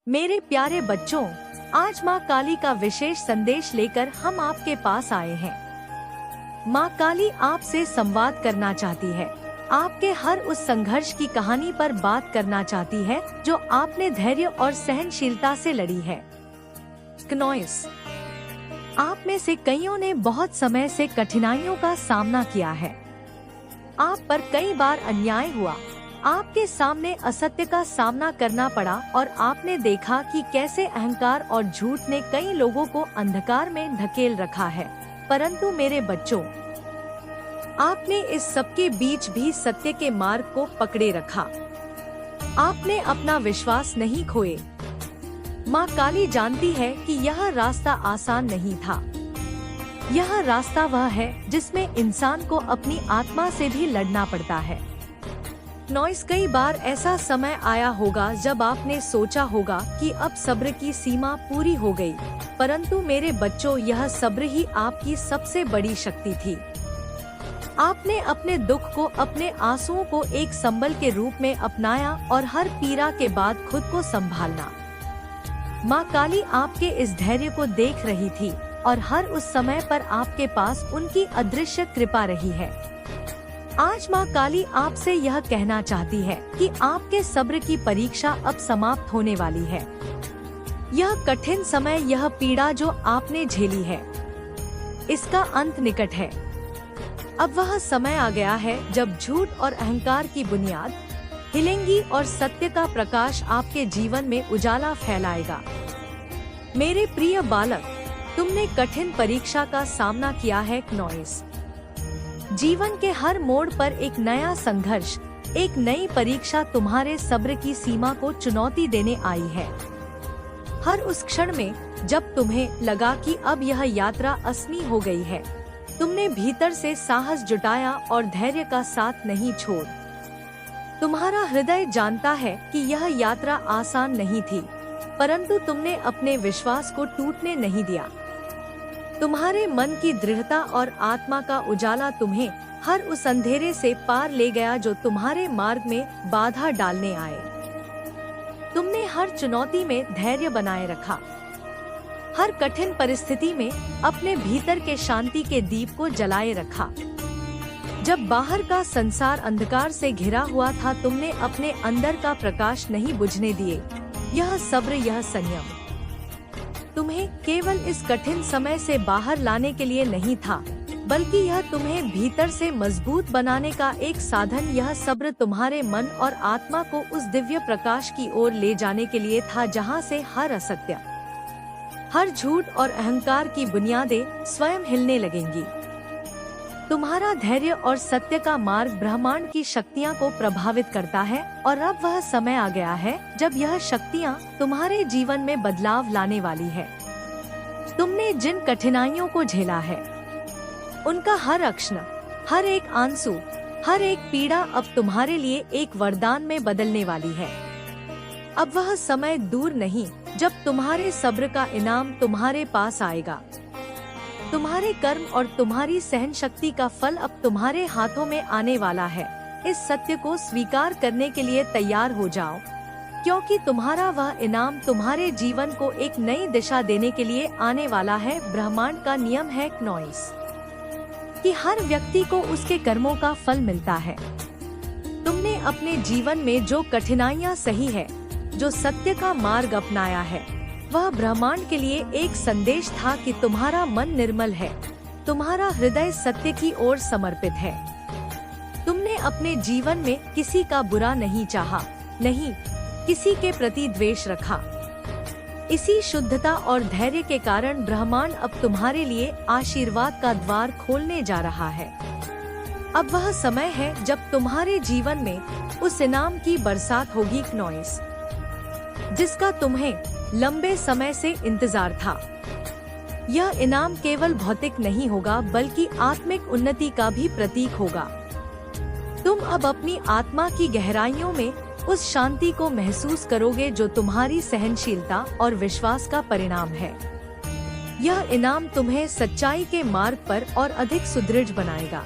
मेरे प्यारे बच्चों, आज माँ काली का विशेष संदेश लेकर हम आपके पास आए हैं। माँ काली आपसे संवाद करना चाहती है, आपके हर उस संघर्ष की कहानी पर बात करना चाहती है जो आपने धैर्य और सहनशीलता से लड़ी है। क्नॉइस, आप में से कईयों ने बहुत समय से कठिनाइयों का सामना किया है। आप पर कई बार अन्याय हुआ, आपके सामने असत्य का सामना करना पड़ा और आपने देखा कि कैसे अहंकार और झूठ ने कई लोगों को अंधकार में धकेल रखा है। परंतु मेरे बच्चों, आपने इस सब के बीच भी सत्य के मार्ग को पकड़े रखा। आपने अपना विश्वास नहीं खोए। माँ काली जानती है कि यह रास्ता आसान नहीं था। यह रास्ता वह है जिसमें इंसान को अपनी आत्मा से भी लड़ना पड़ता है। नॉइस, कई बार ऐसा समय आया होगा जब आपने सोचा होगा कि अब सब्र की सीमा पूरी हो गई, परंतु मेरे बच्चों, यह सब्र ही आपकी सबसे बड़ी शक्ति थी। आपने अपने दुख को, अपने आंसुओं को एक संबल के रूप में अपनाया और हर पीड़ा के बाद खुद को संभालना। माँ काली आपके इस धैर्य को देख रही थी और हर उस समय पर आपके पास उनकी अदृश्य कृपा रही है। आज माँ काली आपसे यह कहना चाहती है कि आपके सब्र की परीक्षा अब समाप्त होने वाली है। यह कठिन समय, यह पीड़ा जो आपने झेली है, इसका अंत निकट है। अब वह समय आ गया है जब झूठ और अहंकार की बुनियाद हिलेंगी और सत्य का प्रकाश आपके जीवन में उजाला फैलाएगा। मेरे प्रिय बालक, तुमने कठिन परीक्षा का सामना किया है। क्नॉइस, जीवन के हर मोड़ पर एक नया संघर्ष, एक नई परीक्षा तुम्हारे सब्र की सीमा को चुनौती देने आई है। हर उस क्षण में जब तुम्हें लगा कि अब यह यात्रा असली हो गई है, तुमने भीतर से साहस जुटाया और धैर्य का साथ नहीं छोड़। तुम्हारा हृदय जानता है कि यह यात्रा आसान नहीं थी, परंतु तुमने अपने विश्वास को टूटने नहीं दिया। तुम्हारे मन की दृढ़ता और आत्मा का उजाला तुम्हें हर उस अंधेरे से पार ले गया जो तुम्हारे मार्ग में बाधा डालने आए। तुमने हर चुनौती में धैर्य बनाए रखा, हर कठिन परिस्थिति में अपने भीतर के शांति के दीप को जलाए रखा। जब बाहर का संसार अंधकार से घिरा हुआ था, तुमने अपने अंदर का प्रकाश नहीं बुझने दिए। यह सब्र, यह संयम तुम्हें केवल इस कठिन समय से बाहर लाने के लिए नहीं था, बल्कि यह तुम्हें भीतर से मजबूत बनाने का एक साधन। यह सब्र तुम्हारे मन और आत्मा को उस दिव्य प्रकाश की ओर ले जाने के लिए था जहां से हर असत्य, हर झूठ और अहंकार की बुनियादें स्वयं हिलने लगेंगी। तुम्हारा धैर्य और सत्य का मार्ग ब्रह्मांड की शक्तियाँ को प्रभावित करता है और अब वह समय आ गया है जब यह शक्तियाँ तुम्हारे जीवन में बदलाव लाने वाली है। तुमने जिन कठिनाइयों को झेला है, उनका हर अक्षण, हर एक आंसू, हर एक पीड़ा अब तुम्हारे लिए एक वरदान में बदलने वाली है। अब वह समय दूर नहीं जब तुम्हारे सब्र का इनाम तुम्हारे पास आएगा। तुम्हारे कर्म और तुम्हारी सहन शक्ति का फल अब तुम्हारे हाथों में आने वाला है। इस सत्य को स्वीकार करने के लिए तैयार हो जाओ, क्योंकि तुम्हारा वह इनाम तुम्हारे जीवन को एक नई दिशा देने के लिए आने वाला है। ब्रह्मांड का नियम है, क्नॉइस, कि हर व्यक्ति को उसके कर्मों का फल मिलता है। तुमने अपने जीवन में जो कठिनाइयाँ सही है, जो सत्य का मार्ग अपनाया है, वह ब्रह्मांड के लिए एक संदेश था कि तुम्हारा मन निर्मल है, तुम्हारा हृदय सत्य की ओर समर्पित है। तुमने अपने जीवन में किसी का बुरा नहीं चाहा, नहीं किसी के प्रति द्वेष रखा। इसी शुद्धता और धैर्य के कारण ब्रह्मांड अब तुम्हारे लिए आशीर्वाद का द्वार खोलने जा रहा है। अब वह समय है जब तुम्हारे जीवन में उस इनाम की बरसात होगी, क्नॉइस, जिसका तुम्हें लंबे समय से इंतजार था। यह इनाम केवल भौतिक नहीं होगा, बल्कि आत्मिक उन्नति का भी प्रतीक होगा। तुम अब अपनी आत्मा की गहराइयों में उस शांति को महसूस करोगे जो तुम्हारी सहनशीलता और विश्वास का परिणाम है। यह इनाम तुम्हें सच्चाई के मार्ग पर और अधिक सुदृढ़ बनाएगा।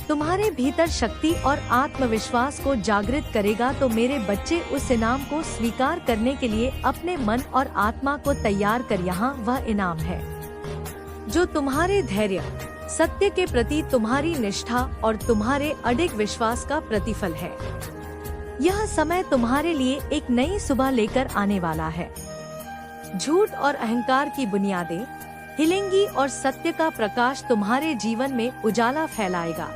तुम्हारे भीतर शक्ति और आत्मविश्वास को जागृत करेगा तो मेरे बच्चे उस इनाम को स्वीकार करने के लिए अपने मन और आत्मा को तैयार कर। यहाँ वह इनाम है जो तुम्हारे धैर्य, सत्य के प्रति तुम्हारी निष्ठा और तुम्हारे अडिग विश्वास का प्रतिफल है। यह समय तुम्हारे लिए एक नई सुबह लेकर आने वाला है। झूठ और अहंकार की बुनियादें हिलेंगी और सत्य का प्रकाश तुम्हारे जीवन में उजाला फैलाएगा।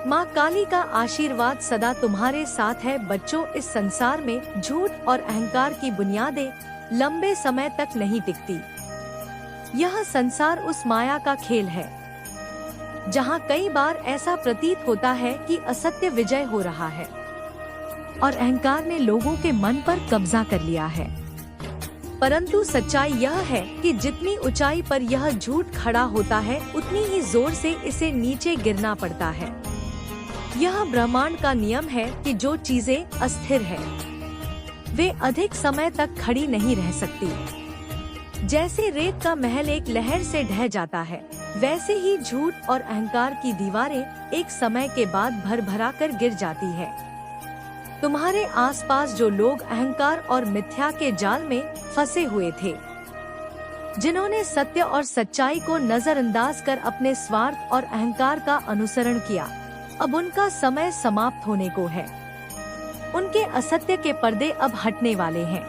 माँ काली का आशीर्वाद सदा तुम्हारे साथ है। बच्चों, इस संसार में झूठ और अहंकार की बुनियादें लंबे समय तक नहीं टिकती। यह संसार उस माया का खेल है जहाँ कई बार ऐसा प्रतीत होता है कि असत्य विजय हो रहा है और अहंकार ने लोगों के मन पर कब्जा कर लिया है। परंतु सच्चाई यह है कि जितनी ऊंचाई पर यह झूठ खड़ा होता है उतनी ही जोर से इसे नीचे गिरना पड़ता है। यह ब्रह्मांड का नियम है कि जो चीजें अस्थिर है वे अधिक समय तक खड़ी नहीं रह सकती। जैसे रेत का महल एक लहर से ढह जाता है, वैसे ही झूठ और अहंकार की दीवारें एक समय के बाद भरभरा कर गिर जाती है। तुम्हारे आसपास जो लोग अहंकार और मिथ्या के जाल में फंसे हुए थे, जिन्होंने सत्य और सच्चाई को नजरअंदाज कर अपने स्वार्थ और अहंकार का अनुसरण किया, अब उनका समय समाप्त होने को है। उनके असत्य के पर्दे अब हटने वाले हैं।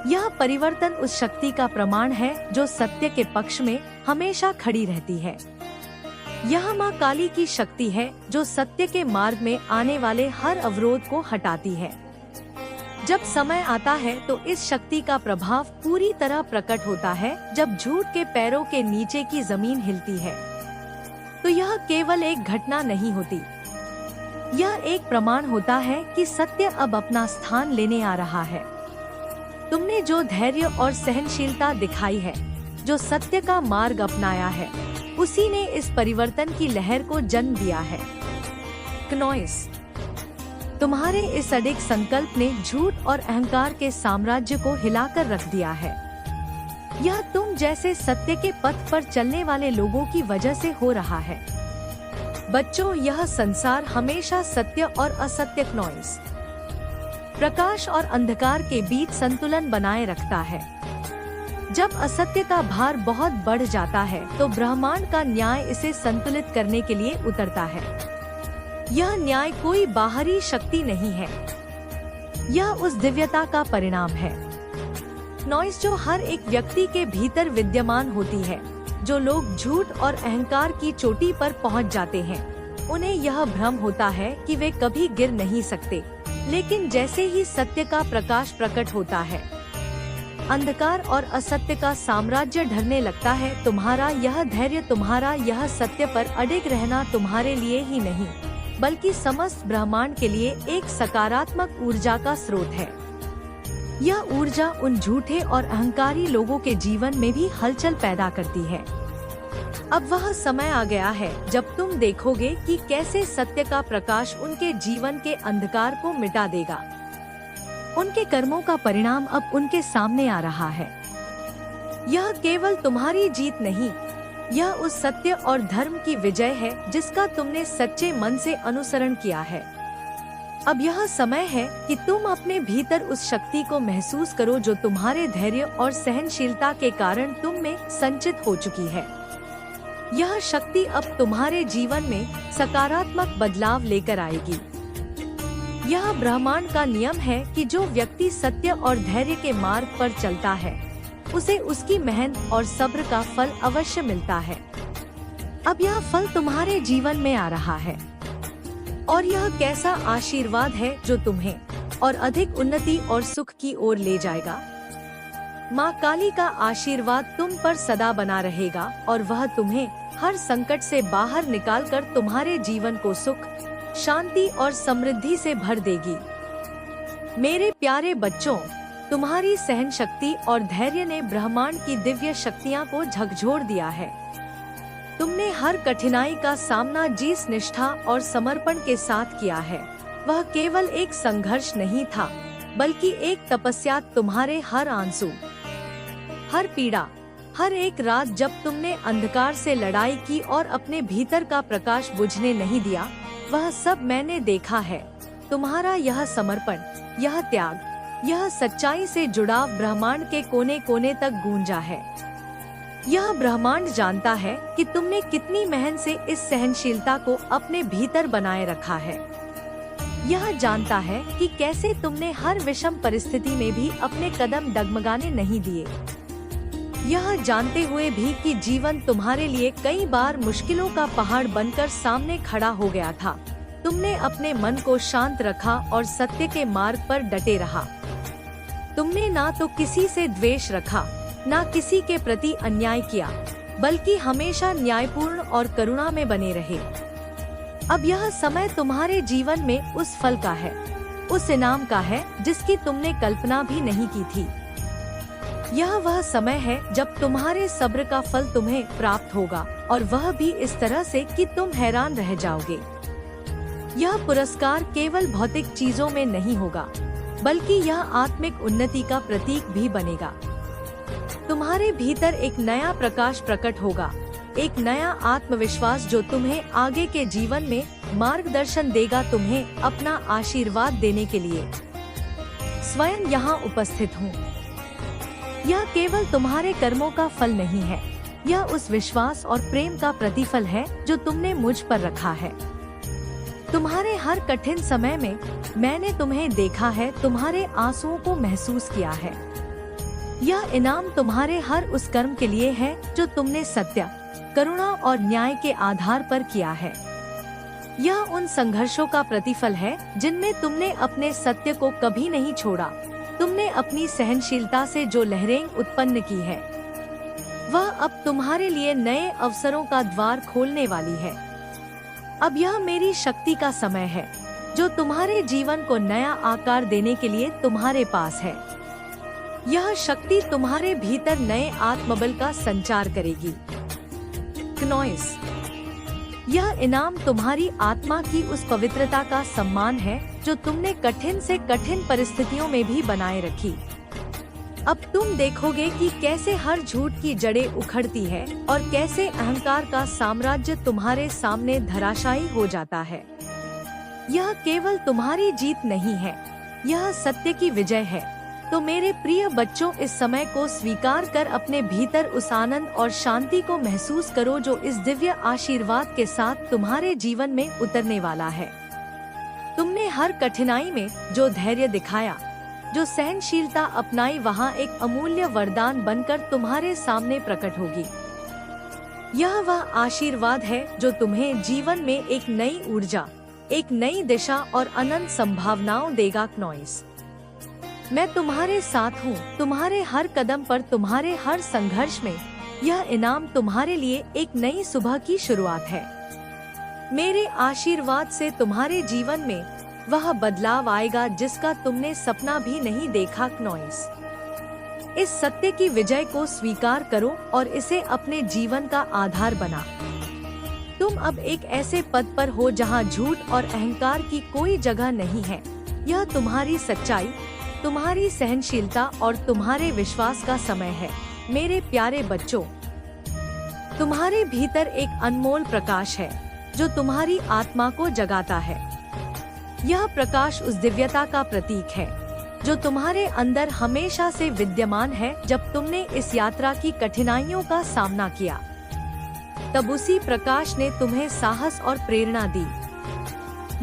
यह परिवर्तन उस शक्ति का प्रमाण है जो सत्य के पक्ष में हमेशा खड़ी रहती है। यह माँ काली की शक्ति है जो सत्य के मार्ग में आने वाले हर अवरोध को हटाती है। जब समय आता है तो इस शक्ति का प्रभाव पूरी तरह प्रकट होता है। जब झूठ के पैरों के नीचे की जमीन हिलती है तो यह केवल एक घटना नहीं होती, यह एक प्रमाण होता है कि सत्य अब अपना स्थान लेने आ रहा है। तुमने जो धैर्य और सहनशीलता दिखाई है, जो सत्य का मार्ग अपनाया है, उसी ने इस परिवर्तन की लहर को जन्म दिया है। क्नॉइस, तुम्हारे इस अडिग संकल्प ने झूठ और अहंकार के साम्राज्य को हिलाकर रख दिया है। यह तुम जैसे सत्य के पथ पर चलने वाले लोगों की वजह से हो रहा है। बच्चों, यह संसार हमेशा सत्य और असत्य, क्नॉइस, प्रकाश और अंधकार के बीच संतुलन बनाए रखता है। जब असत्य का भार बहुत बढ़ जाता है तो ब्रह्मांड का न्याय इसे संतुलित करने के लिए उतरता है। यह न्याय कोई बाहरी शक्ति नहीं है, यह उस दिव्यता का परिणाम है नॉइस जो हर एक व्यक्ति के भीतर विद्यमान होती है। जो लोग झूठ और अहंकार की चोटी पर पहुंच जाते हैं, उन्हें यह भ्रम होता है कि वे कभी गिर नहीं सकते, लेकिन जैसे ही सत्य का प्रकाश प्रकट होता है, अंधकार और असत्य का साम्राज्य ढलने लगता है। तुम्हारा यह धैर्य, तुम्हारा यह सत्य पर अडिग रहना तुम्हारे लिए ही नहीं, बल्कि समस्त ब्रह्मांड के लिए एक सकारात्मक ऊर्जा का स्रोत है। यह ऊर्जा उन झूठे और अहंकारी लोगों के जीवन में भी हलचल पैदा करती है। अब वह समय आ गया है जब तुम देखोगे कि कैसे सत्य का प्रकाश उनके जीवन के अंधकार को मिटा देगा। उनके कर्मों का परिणाम अब उनके सामने आ रहा है। यह केवल तुम्हारी जीत नहीं, यह उस सत्य और धर्म की विजय है जिसका तुमने सच्चे मन से अनुसरण किया है। अब यह समय है कि तुम अपने भीतर उस शक्ति को महसूस करो जो तुम्हारे धैर्य और सहनशीलता के कारण तुम में संचित हो चुकी है। यह शक्ति अब तुम्हारे जीवन में सकारात्मक बदलाव लेकर आएगी। यह ब्रह्मांड का नियम है कि जो व्यक्ति सत्य और धैर्य के मार्ग पर चलता है, उसे उसकी मेहनत और सब्र का फल अवश्य मिलता है। अब यह फल तुम्हारे जीवन में आ रहा है और यह कैसा आशीर्वाद है जो तुम्हें और अधिक उन्नति और सुख की ओर ले जाएगा। माँ काली का आशीर्वाद तुम पर सदा बना रहेगा और वह तुम्हें हर संकट से बाहर निकालकर तुम्हारे जीवन को सुख, शांति और समृद्धि से भर देगी। मेरे प्यारे बच्चों, तुम्हारी सहन शक्ति और धैर्य ने ब्रह्मांड की दिव्य शक्तियाँ को झकझोर दिया है। तुमने हर कठिनाई का सामना जिस निष्ठा और समर्पण के साथ किया है, वह केवल एक संघर्ष नहीं था, बल्कि एक तपस्या। तुम्हारे हर आंसू, हर पीड़ा, हर एक रात जब तुमने अंधकार से लड़ाई की और अपने भीतर का प्रकाश बुझने नहीं दिया, वह सब मैंने देखा है। तुम्हारा यह समर्पण, यह त्याग, यह सच्चाई से जुड़ाव ब्रह्मांड के कोने कोने तक गूंजा है। यह ब्रह्मांड जानता है कि तुमने कितनी मेहनत से इस सहनशीलता को अपने भीतर बनाए रखा है। यह जानता है कि कैसे तुमने हर विषम परिस्थिति में भी अपने कदम डगमगाने नहीं दिए। यह जानते हुए भी कि जीवन तुम्हारे लिए कई बार मुश्किलों का पहाड़ बनकर सामने खड़ा हो गया था, तुमने अपने मन को शांत रखा और सत्य के मार्ग पर डटे रहा। तुमने ना तो किसी से द्वेष रखा, ना किसी के प्रति अन्याय किया, बल्कि हमेशा न्यायपूर्ण और करुणा में बने रहे। अब यह समय तुम्हारे जीवन में उस फल का है, उस इनाम का है जिसकी तुमने कल्पना भी नहीं की थी। यह वह समय है जब तुम्हारे सब्र का फल तुम्हें प्राप्त होगा, और वह भी इस तरह से कि तुम हैरान रह जाओगे। यह पुरस्कार केवल भौतिक चीजों में नहीं होगा, बल्कि यह आत्मिक उन्नति का प्रतीक भी बनेगा। तुम्हारे भीतर एक नया प्रकाश प्रकट होगा, एक नया आत्मविश्वास जो तुम्हें आगे के जीवन में मार्गदर्शन देगा, तुम्हें अपना आशीर्वाद देने के लिए स्वयं यहाँ उपस्थित हूँ। यह केवल तुम्हारे कर्मों का फल नहीं है, यह उस विश्वास और प्रेम का प्रतिफल है जो तुमने मुझ पर रखा है। तुम्हारे हर कठिन समय में मैंने तुम्हें देखा है, तुम्हारे आंसुओं को महसूस किया है। यह इनाम तुम्हारे हर उस कर्म के लिए है जो तुमने सत्य, करुणा और न्याय के आधार पर किया है। यह उन संघर्षों का प्रतिफल है जिनमें तुमने अपने सत्य को कभी नहीं छोड़ा। तुमने अपनी सहनशीलता से जो लहरें उत्पन्न की है, वह अब तुम्हारे लिए नए अवसरों का द्वार खोलने वाली है। अब यह मेरी शक्ति का समय है जो तुम्हारे जीवन को नया आकार देने के लिए तुम्हारे पास है। यह शक्ति तुम्हारे भीतर नए आत्मबल का संचार करेगी। क्नोइस, यह इनाम तुम्हारी आत्मा की उस पवित्रता का सम्मान है जो तुमने कठिन से कठिन परिस्थितियों में भी बनाए रखी। अब तुम देखोगे कि कैसे हर झूठ की जड़ें उखड़ती है और कैसे अहंकार का साम्राज्य तुम्हारे सामने धराशायी हो जाता है। यह केवल तुम्हारी जीत नहीं है, यह सत्य की विजय है। तो मेरे प्रिय बच्चों, इस समय को स्वीकार कर अपने भीतर उस आनंद और शांति को महसूस करो जो इस दिव्य आशीर्वाद के साथ तुम्हारे जीवन में उतरने वाला है। तुमने हर कठिनाई में जो धैर्य दिखाया, जो सहनशीलता अपनाई, वहाँ एक अमूल्य वरदान बनकर तुम्हारे सामने प्रकट होगी। यह वह आशीर्वाद है जो तुम्हें जीवन में एक नई ऊर्जा, एक नई दिशा और अनंत संभावनाओं देगा। क्नोइस, मैं तुम्हारे साथ हूँ, तुम्हारे हर कदम पर, तुम्हारे हर संघर्ष में। यह इनाम तुम्हारे लिए एक नई सुबह की शुरुआत है। मेरे आशीर्वाद से तुम्हारे जीवन में वह बदलाव आएगा जिसका तुमने सपना भी नहीं देखा। क्नोइस, इस सत्य की विजय को स्वीकार करो और इसे अपने जीवन का आधार बना। तुम अब एक ऐसे पद पर हो जहाँ झूठ और अहंकार की कोई जगह नहीं है। यह तुम्हारी सच्चाई, तुम्हारी सहनशीलता और तुम्हारे विश्वास का समय है। मेरे प्यारे बच्चों, तुम्हारे भीतर एक अनमोल प्रकाश है जो तुम्हारी आत्मा को जगाता है। यह प्रकाश उस दिव्यता का प्रतीक है जो तुम्हारे अंदर हमेशा से विद्यमान है। जब तुमने इस यात्रा की कठिनाइयों का सामना किया, तब उसी प्रकाश ने तुम्हें साहस और प्रेरणा दी।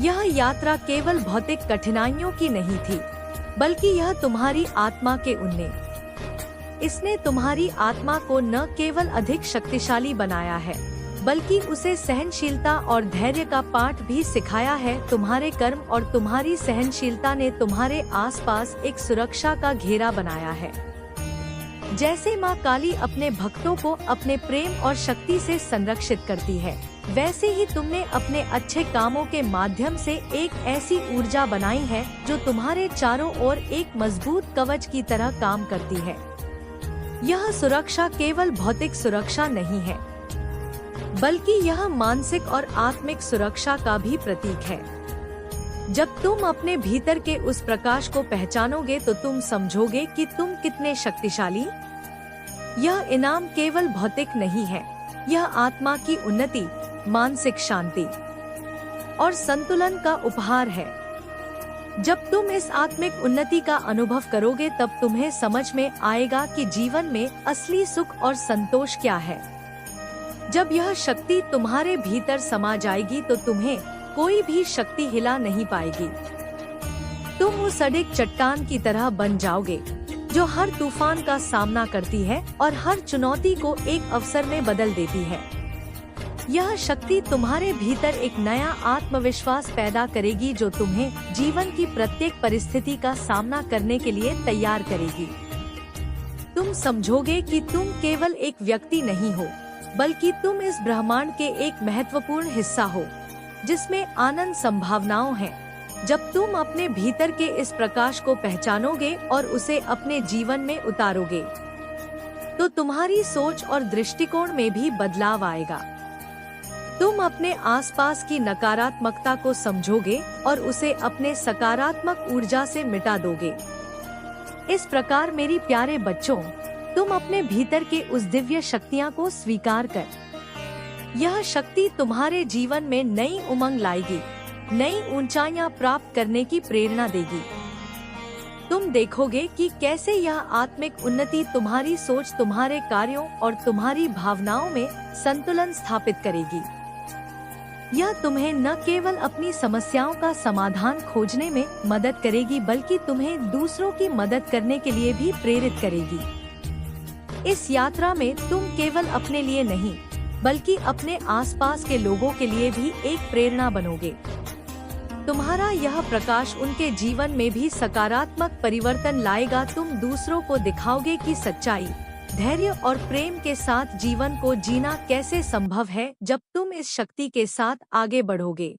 यह यात्रा केवल भौतिक कठिनाइयों की नहीं थी, बल्कि यह तुम्हारी आत्मा के उन्ने। इसने तुम्हारी आत्मा को न केवल अधिक शक्तिशाली बनाया है, बल्कि उसे सहनशीलता और धैर्य का पाठ भी सिखाया है। तुम्हारे कर्म और तुम्हारी सहनशीलता ने तुम्हारे आसपास एक सुरक्षा का घेरा बनाया है। जैसे माँ काली अपने भक्तों को अपने प्रेम और शक्ति से संरक्षित करती है, वैसे ही तुमने अपने अच्छे कामों के माध्यम से एक ऐसी ऊर्जा बनाई है जो तुम्हारे चारों ओर एक मजबूत कवच की तरह काम करती है। यह सुरक्षा केवल भौतिक सुरक्षा नहीं है, बल्कि यह मानसिक और आत्मिक सुरक्षा का भी प्रतीक है। जब तुम अपने भीतर के उस प्रकाश को पहचानोगे तो तुम समझोगे कि तुम कितने शक्तिशाली, यह इनाम केवल भौतिक नहीं है, यह आत्मा की उन्नति, मानसिक शांति और संतुलन का उपहार है। जब तुम इस आत्मिक उन्नति का अनुभव करोगे तब तुम्हें समझ में आएगा कि जीवन में असली सुख और संतोष क्या है। जब यह शक्ति तुम्हारे भीतर समा जाएगी तो तुम्हें कोई भी शक्ति हिला नहीं पाएगी। तुम उस अडिग चट्टान की तरह बन जाओगे जो हर तूफान का सामना करती है और हर चुनौती को एक अवसर में बदल देती है। यह शक्ति तुम्हारे भीतर एक नया आत्मविश्वास पैदा करेगी जो तुम्हें जीवन की प्रत्येक परिस्थिति का सामना करने के लिए तैयार करेगी। तुम समझोगे कि तुम केवल एक व्यक्ति नहीं हो, बल्कि तुम इस ब्रह्मांड के एक महत्वपूर्ण हिस्सा हो जिसमें आनंद संभावनाओं हैं। जब तुम अपने भीतर के इस प्रकाश को पहचानोगे और उसे अपने जीवन में उतारोगे, तो तुम्हारी सोच और दृष्टिकोण में भी बदलाव आएगा। तुम अपने आसपास की नकारात्मकता को समझोगे और उसे अपने सकारात्मक ऊर्जा से मिटा दोगे। इस प्रकार मेरी प्यारे बच्चों, तुम अपने भीतर के उस दिव्य शक्तियाँ को स्वीकार कर। यह शक्ति तुम्हारे जीवन में नई उमंग लाएगी, नई ऊंचाइयां प्राप्त करने की प्रेरणा देगी। तुम देखोगे कि कैसे यह आत्मिक उन्नति तुम्हारी सोच, तुम्हारे कार्यों और तुम्हारी भावनाओं में संतुलन स्थापित करेगी। यह तुम्हें न केवल अपनी समस्याओं का समाधान खोजने में मदद करेगी, बल्कि तुम्हें दूसरों की मदद करने के लिए भी प्रेरित करेगी। इस यात्रा में तुम केवल अपने लिए नहीं, बल्कि अपने आसपास के लोगों के लिए भी एक प्रेरणा बनोगे। तुम्हारा यह प्रकाश उनके जीवन में भी सकारात्मक परिवर्तन लाएगा। तुम दूसरों को दिखाओगे कि सच्चाई, धैर्य और प्रेम के साथ जीवन को जीना कैसे संभव है जब तुम इस शक्ति के साथ आगे बढ़ोगे।